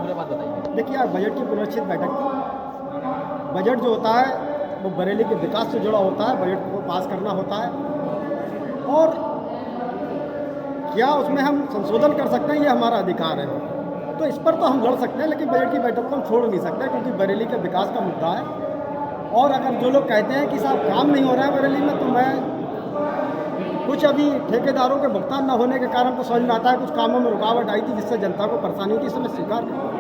पूरे बात बताइए। देखिए आज बजट की पुनरीक्षित बैठक थी। बजट जो होता है वो बरेली के विकास से जुड़ा होता है, बजट को पास करना होता है और क्या उसमें हम संशोधन कर सकते हैं, ये हमारा अधिकार है। तो इस पर तो हम लड़ सकते हैं, लेकिन बजट की बैठक को हम छोड़ नहीं सकते क्योंकि बरेली के विकास का मुद्दा है। और अगर जो लोग कहते हैं कि साहब काम नहीं हो रहा है बरेली में, तो मैं कुछ अभी ठेकेदारों के भुगतान न होने के कारण तो समझ में आता है कुछ कामों में रुकावट आई थी जिससे जनता को परेशानी हुई थी, इसे मैं स्वीकार करता हूं।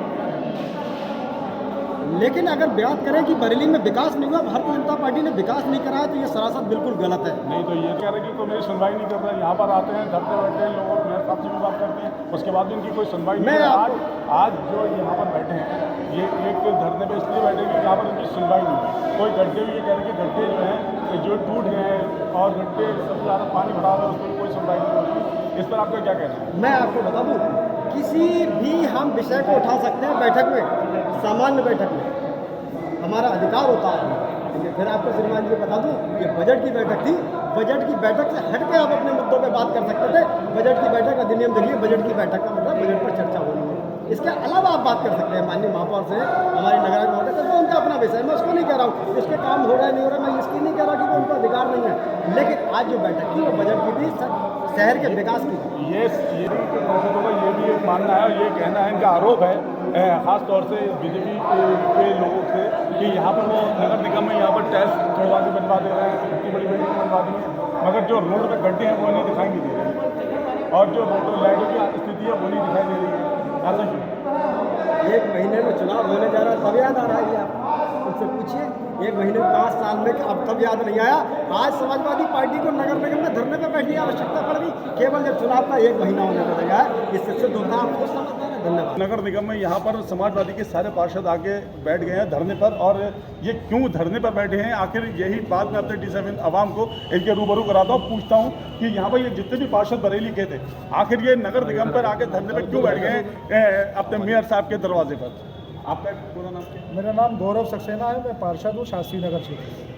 लेकिन अगर बात करें कि बरेली में विकास नहीं हुआ, भारतीय जनता पार्टी ने विकास नहीं कराया, तो ये सरासर बिल्कुल गलत है। नहीं तो ये कह रहे कि तो मेरी सुनवाई नहीं कर रहे हैं, यहाँ पर आते हैं धरते बैठते हैं लोग, मेयर साहब से भी बात करते हैं, उसके बाद भी इनकी कोई सुनवाई नहीं है। आज जो यहाँ पर बैठे हैं ये एक धरने पे इसलिए बैठे कि यहाँ पर इनकी सुनवाई नहीं है। कोई गड्ढे भी ये कह रहे कि गड्ढे जो हैं जो टूट गए हैं और गड्ढे सबसे ज़्यादा पानी भरा हुआ है, उसमें कोई सुनवाई नहीं होती। इस पर आपका क्या कहना है? मैं आपको बता दूँ, किसी भी हम विषय को उठा सकते हैं बैठक में, सामान्य बैठक में हमारा अधिकार होता है। फिर आपको श्रीमान जी बता दूं, ये बजट की बैठक थी। बजट की बैठक से हट के आप अपने मुद्दों पे बात कर सकते थे। बजट की बैठक अधिनियम देखिए, बजट की बैठक का मतलब बजट पर चर्चा होनी है। इसके अलावा आप बात कर सकते हैं माननीय महापौर से, हमारे नगर महोदय से, वो उनका अपना विषय है, मैं उसको नहीं कह रहा हूँ इसके काम हो रहा है नहीं हो रहा, मैं इसकी नहीं कह रहा कि वो उनका अधिकार नहीं है। लेकिन आज जो बैठक थी वो बजट की थी, शहर के विकास की। ये पार्षदों का ये भी एक मानना है और ये कहना है, इनका आरोप है ख़ास तौर से बीजेपी के लोगों से कि यहाँ पर वो नगर निगम में यहाँ पर टैक्स छोड़वा के बनवा दे रहे हैं, इतनी बड़ी बिल्डिंग बनवा दी है, मगर जो रोड पे गड्ढे हैं वो नहीं दिखाई नहीं दे रहे और जो रोड लाइटों की स्थिति है वो नहीं दिखाई दे रही है। ऐसा क्यों? एक महीने में चुनाव होने जा रहा है तब याद आ रहा है आप उनसे पूछिए। एक महीने 5 साल में अब तब याद नहीं आया। आज समाजवादी पार्टी को नगर निगम में धरने पर बैठने की आवश्यकता पड़ गई केवल जब चुनाव का 1 महीना होने को लगा है। इससे सिद्ध होता है आपको समझदार है। धन्यवाद। नगर निगम में यहाँ पर समाजवादी के सारे पार्षद आके बैठ गए हैं धरने पर, और ये क्यों धरने पर बैठे हैं आखिर, यही बात मैं अपने D7 आवाम को इनके रूबरू कराता हूँ, पूछता हूँ कि यहाँ पर ये जितने भी पार्षद बरेली के थे आखिर ये नगर निगम पर आके धरने पर क्यों बैठ गए अपने मेयर साहब के दरवाजे पर। आपका पूरा नाम क्या? मेरा नाम गौरव सक्सेना है, मैं पार्षद हूँ शास्त्री नगर क्षेत्र।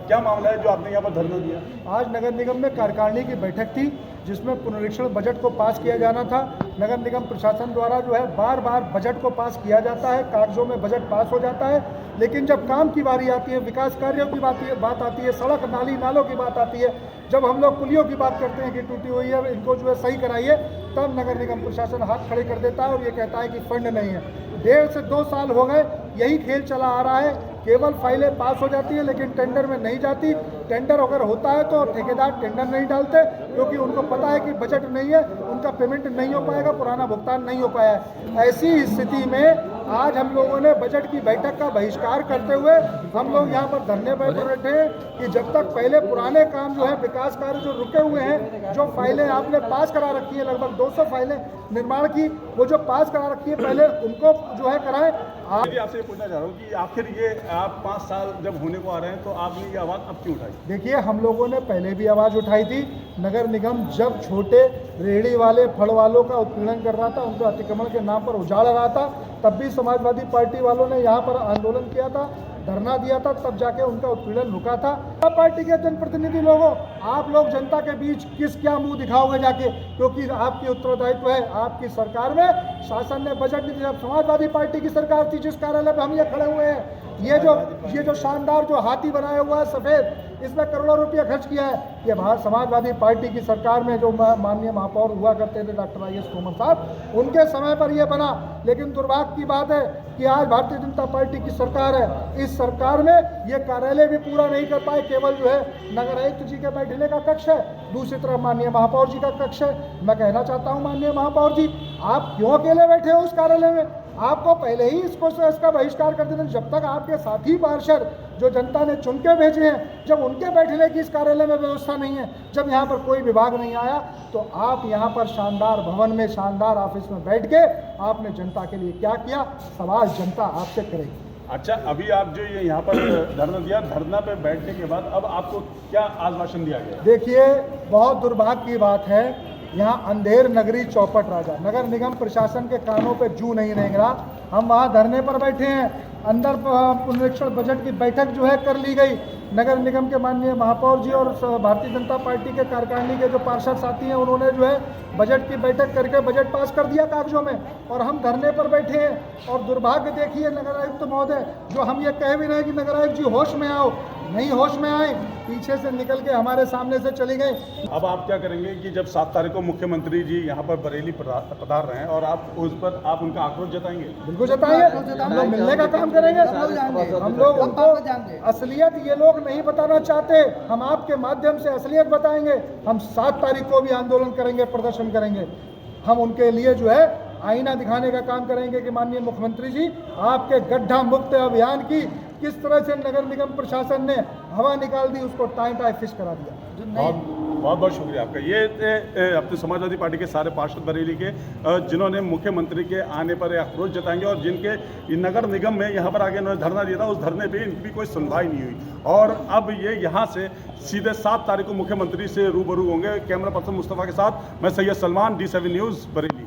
क्या मामला है जो आपने यहाँ पर धरना दिया? आज नगर निगम में कार्यकारिणी की बैठक थी जिसमें पुनरीक्षण बजट को पास किया जाना था। नगर निगम प्रशासन द्वारा जो है बार बार बजट को पास किया जाता है, कागजों में बजट पास हो जाता है, लेकिन जब काम की बारी आती है, विकास कार्यों की बात आती है, सड़क नाली नालों की बात आती है, जब हम लोग पुलियों की बात करते हैं कि टूटी हुई है इनको जो है सही कराइए, तब नगर निगम प्रशासन हाथ खड़े कर देता है और ये कहता है कि फंड नहीं है। 1.5 से 2 साल हो गए यही खेल चला आ रहा है। केवल फाइलें पास हो जाती है लेकिन टेंडर में नहीं जाती। टेंडर अगर होता है तो ठेकेदार टेंडर नहीं डालते क्योंकि उनको पता है कि बजट नहीं है, उनका पेमेंट नहीं हो पाएगा, पुराना भुगतान नहीं हो पाया है। ऐसी स्थिति में आज हम लोगों ने बजट की बैठक का बहिष्कार करते हुए हम लोग यहाँ पर धरने पर बैठे हैं कि जब तक पहले पुराने काम जो है विकास कार्य जो रुके हुए हैं, जो फाइलें आपने पास करा रखी है, लगभग 200 फाइलें निर्माण की, वो जो पास करा रखी है पहले उनको जो है कराएं। आपसे ये पूछना चाह रहा हूँ कि आखिर ये आप 5 साल जब होने को आ रहे हैं तो आपने ये आवाज़ अब क्यों उठाई? देखिए, हम लोगों ने पहले भी आवाज़ उठाई थी। नगर निगम जब छोटे रेहड़ी वाले फल वालों का उत्पीड़न कर रहा था, उनको अतिक्रमण के नाम पर उजाड़ रहा था, तब भी समाजवादी पार्टी वालों ने यहाँ पर आंदोलन किया था, धरना दिया था, तब जाके उनका उत्पीड़न रुका था। पार्टी के जनप्रतिनिधि लोगों, आप लोग जनता के बीच क्या मुंह दिखाओगे जाके, क्योंकि आपकी उत्तरदायित्व है। आपकी सरकार में शासन ने बजट नहीं दिया। समाजवादी पार्टी की सरकार थी जिस कार्यालय पे हम ये खड़े हुए हैं, ये जो शानदार जो हाथी बनाया हुआ है सफ़ेद, इसमें करोड़ों रुपया खर्च किया है। ये समाजवादी पार्टी की सरकार में जो माननीय महापौर हुआ करते थे डॉक्टर IS तोमर साहब, उनके समय पर यह बना। लेकिन दुर्भाग्य की बात है कि आज भारतीय जनता पार्टी की सरकार है, इस सरकार में ये कार्यालय भी पूरा नहीं कर पाए। केवल जो है नगर आयुक्त जी के बैठने का कक्ष है, दूसरी तरफ माननीय महापौर जी का कक्ष है। मैं कहना चाहता हूँ माननीय महापौर जी, आप क्यों अकेले बैठे हो उस कार्यालय में? आपको पहले ही इसका बहिष्कार कर देना। जब तक आपके साथी पार्षद जो जनता ने चुन के भेजे हैं, जब उनके बैठने की इस कार्यालय में व्यवस्था नहीं है, जब यहाँ पर कोई विभाग नहीं आया, तो आप यहाँ पर शानदार भवन में, शानदार ऑफिस में बैठ के आपने जनता के लिए क्या किया, सवाल जनता आपसे करेगी। अच्छा, अभी आप जो ये यहाँ पर धरना दिया, धरना पे बैठने के बाद अब आपको क्या आश्वासन दिया गया? देखिए, बहुत दुर्भाग्य की बात है, यहाँ अंधेर नगरी चौपट राजा, नगर निगम प्रशासन के कानों पे जू नहीं रेंग रहा। हम वहाँ धरने पर बैठे हैं, अंदर पुनरीक्षण बजट की बैठक जो है कर ली गई, नगर निगम के माननीय महापौर जी और भारतीय जनता पार्टी के कार्यकारिणी के जो पार्षद साथी हैं उन्होंने जो है बजट की बैठक करके बजट पास कर दिया कागजों में, और हम धरने पर बैठे हैं। और दुर्भाग्य देखिए नगर आयुक्त महोदय, जो हम ये कह भी रहे हैं कि नगर आयुक्त जी होश में आओ, नहीं होश में आए, पीछे से निकल के हमारे सामने से चली गई। अब आप क्या करेंगे कि जब 7 तारीख को मुख्यमंत्री जी यहाँ पर बरेली पधार रहे हैं और आप उस पर आप उनका आक्रोश जताएंगे? बिल्कुल जताएंगे, हम लोग मिलने का काम करेंगे, हम लोग उनको असलियत ये लोग नहीं बताना चाहते, हम आपके माध्यम से असलियत बताएंगे। हम 7 तारीख को भी आंदोलन करेंगे, प्रदर्शन करेंगे, हम उनके लिए जो है आईना दिखाने का काम करेंगे कि माननीय मुख्यमंत्री जी आपके गड्ढा मुक्त अभियान की किस तरह से नगर निगम प्रशासन ने हवा निकाल दी, उसको टाई फिश करा दिया। बहुत बहुत शुक्रिया आपका। ये थे अपने समाजवादी पार्टी के सारे पार्षद बरेली के, जिन्होंने मुख्यमंत्री के आने पर आक्रोश जताएंगे और जिनके नगर निगम में यहाँ पर आगे उन्होंने धरना दिया था, उस धरने पे इनकी कोई सुनवाई नहीं हुई। और अब ये यहाँ से सीधे 7 तारीख को मुख्यमंत्री से रूबरू होंगे। कैमरा पर्सन मुस्तफ़ा के साथ मैं सैयद सलमान, D7 न्यूज़ बरेली।